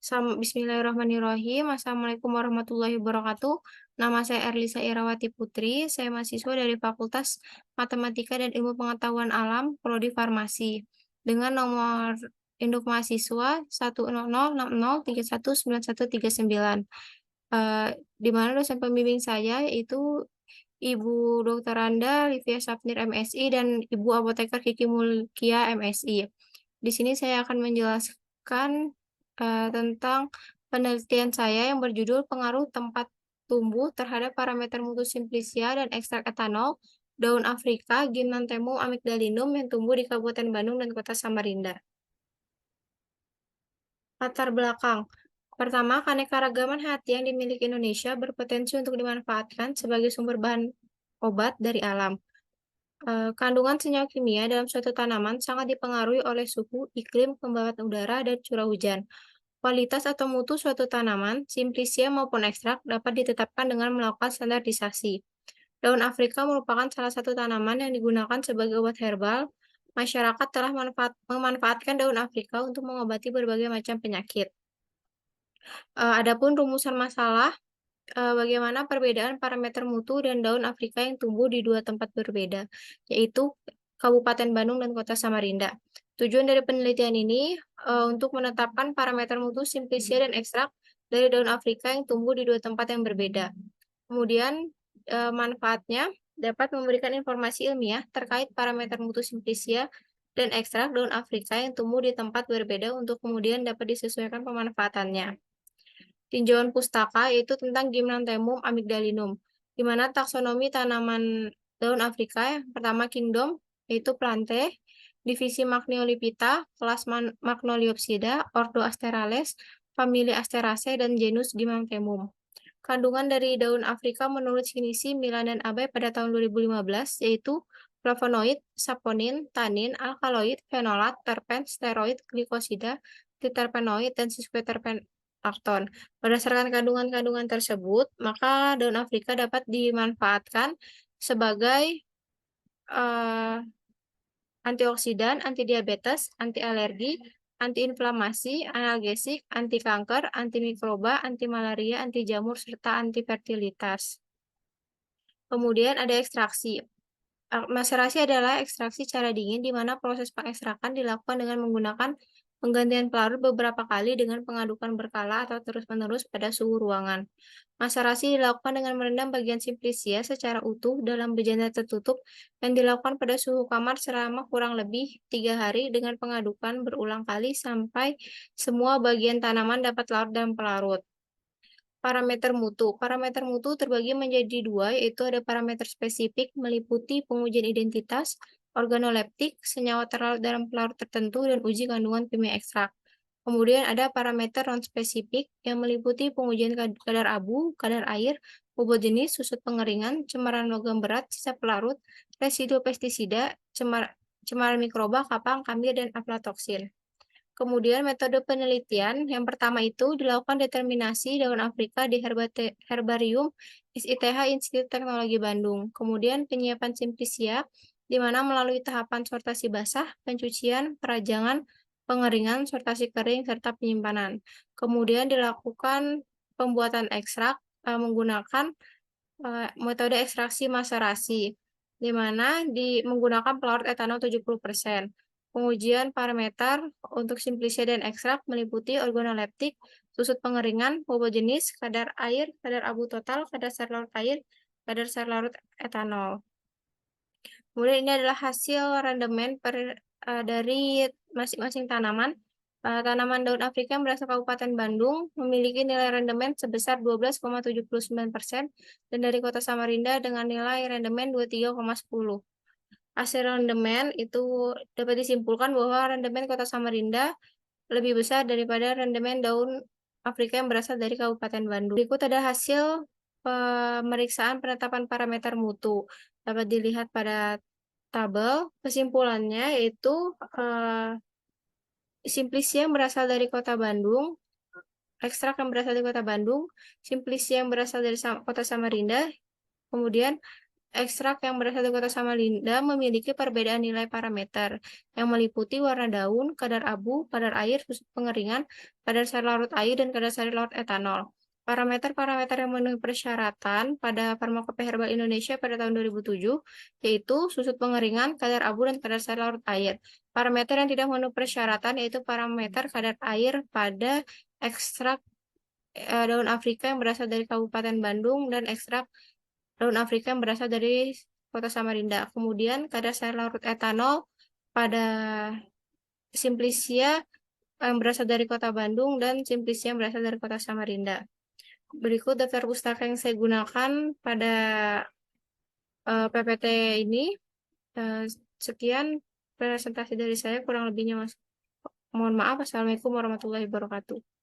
Bismillahirrahmanirrahim. Assalamualaikum warahmatullahi wabarakatuh. Nama saya Erlisa Irawati Putri. Saya mahasiswa dari Fakultas Matematika dan Ilmu Pengetahuan Alam, Prodi Farmasi. Dengan nomor induk mahasiswa 10060319139. Di mana dosen pembimbing saya yaitu Ibu Dr. Randa Livia Sapnir MSI dan Ibu Apoteker Kiki Mulkia MSI. Di sini saya akan menjelaskan tentang penelitian saya yang berjudul pengaruh tempat tumbuh terhadap parameter mutu simplicia dan ekstrak etanol daun Afrika Gymnanthemum amygdalinum yang tumbuh di Kabupaten Bandung dan Kota Samarinda. Latar belakang. Pertama, keanekaragaman hayati yang dimiliki Indonesia berpotensi untuk dimanfaatkan sebagai sumber bahan obat dari alam. Kandungan senyawa kimia dalam suatu tanaman sangat dipengaruhi oleh suhu, iklim, kelembapan udara, dan curah hujan. Kualitas atau mutu suatu tanaman, simplicia maupun ekstrak, dapat ditetapkan dengan melakukan standarisasi. Daun Afrika merupakan salah satu tanaman yang digunakan sebagai obat herbal. Masyarakat telah memanfaatkan daun Afrika untuk mengobati berbagai macam penyakit. Adapun rumusan masalah, bagaimana perbedaan parameter mutu dan daun Afrika yang tumbuh di dua tempat berbeda, yaitu Kabupaten Bandung dan Kota Samarinda. Tujuan dari penelitian ini untuk menetapkan parameter mutu simplicia dan ekstrak dari daun Afrika yang tumbuh di dua tempat yang berbeda. Kemudian manfaatnya dapat memberikan informasi ilmiah terkait parameter mutu simplicia dan ekstrak daun Afrika yang tumbuh di tempat berbeda untuk kemudian dapat disesuaikan pemanfaatannya. Tinjauan pustaka yaitu tentang Gymnanthemum amygdalinum, di mana taksonomi tanaman daun Afrika yang pertama kingdom yaitu Plante, divisi Magnoliophyta, kelas Magnoliopsida, ordo Asterales, famili Asteraceae, dan genus Gymnanthemum. Kandungan dari daun Afrika menurut Sinisi, Milan, dan Abe pada tahun 2015 yaitu flavonoid, saponin, tanin, alkaloid, fenolat, terpen, steroid, glikosida, triterpenoid, dan sesquiterpentakton. Berdasarkan kandungan-kandungan tersebut, maka daun Afrika dapat dimanfaatkan sebagai antioksidan, antidiabetes, anti-alergi, antiinflamasi, analgesik, anti kanker, antimikroba, anti malaria, anti jamur, serta anti fertilitas. Kemudian ada ekstraksi. Maserasi adalah ekstraksi cara dingin di mana proses pengekstrakan dilakukan dengan menggunakan penggantian pelarut beberapa kali dengan pengadukan berkala atau terus-menerus pada suhu ruangan. Maserasi dilakukan dengan merendam bagian simplicia secara utuh dalam bejana tertutup yang dilakukan pada suhu kamar selama kurang lebih 3 hari dengan pengadukan berulang kali sampai semua bagian tanaman dapat larut dalam pelarut. Parameter mutu. Parameter mutu terbagi menjadi dua, yaitu ada parameter spesifik meliputi pengujian identitas, organoleptik, senyawa terlarut dalam pelarut tertentu, dan uji kandungan kimia ekstrak. Kemudian ada parameter non-spesifik yang meliputi pengujian kadar abu, kadar air, bobot jenis, susut pengeringan, cemaran logam berat, sisa pelarut, residu pestisida, cemaran mikroba, kapang, kamir, dan aflatoksin. Kemudian metode penelitian yang pertama itu dilakukan determinasi daun Afrika di Herbarium ISITH Institut Teknologi Bandung. Kemudian penyiapan simplicia di mana melalui tahapan sortasi basah, pencucian, perajangan, pengeringan, sortasi kering, serta penyimpanan. Kemudian dilakukan pembuatan ekstrak menggunakan metode ekstraksi maserasi, di mana menggunakan pelarut etanol 70%. Pengujian parameter untuk simplicia dan ekstrak meliputi organoleptik, susut pengeringan, bobot jenis, kadar air, kadar abu total, kadar sel larut air, kadar sel larut etanol. Kemudian ini adalah hasil randemen dari masing-masing tanaman. Tanaman daun Afrika yang berasal Kabupaten Bandung memiliki nilai rendemen sebesar 12,79% dan dari Kota Samarinda dengan nilai rendemen 23,10. Hasil rendemen itu dapat disimpulkan bahwa rendemen Kota Samarinda lebih besar daripada rendemen daun Afrika yang berasal dari Kabupaten Bandung. Berikut ada hasil pemeriksaan penetapan parameter mutu. Dapat dilihat pada tabel. Kesimpulannya yaitu simplicia yang berasal dari Kota Bandung, ekstrak yang berasal dari Kota Bandung, simplicia yang berasal dari Kota Samarinda, kemudian Ekstrak yang berasal dari kota Samarinda memiliki perbedaan nilai parameter yang meliputi warna daun, kadar abu, kadar air, susut pengeringan, kadar sari larut air, dan kadar sari larut etanol. Parameter-parameter yang memenuhi persyaratan pada Farmakopeia Herbal Indonesia pada tahun 2007 yaitu susut pengeringan, kadar abu, dan kadar sari larut air. Parameter yang tidak memenuhi persyaratan yaitu parameter kadar air pada ekstrak daun Afrika yang berasal dari Kabupaten Bandung dan ekstrak daun Afrika yang berasal dari kota Samarinda. Kemudian kadar sari larut etanol pada Simplicia yang berasal dari kota Bandung dan Simplicia yang berasal dari kota Samarinda. Berikut daftar pustaka yang saya gunakan pada PPT ini. Eh, Sekian presentasi dari saya, kurang lebihnya Mas. Mohon maaf. Assalamualaikum warahmatullahi wabarakatuh.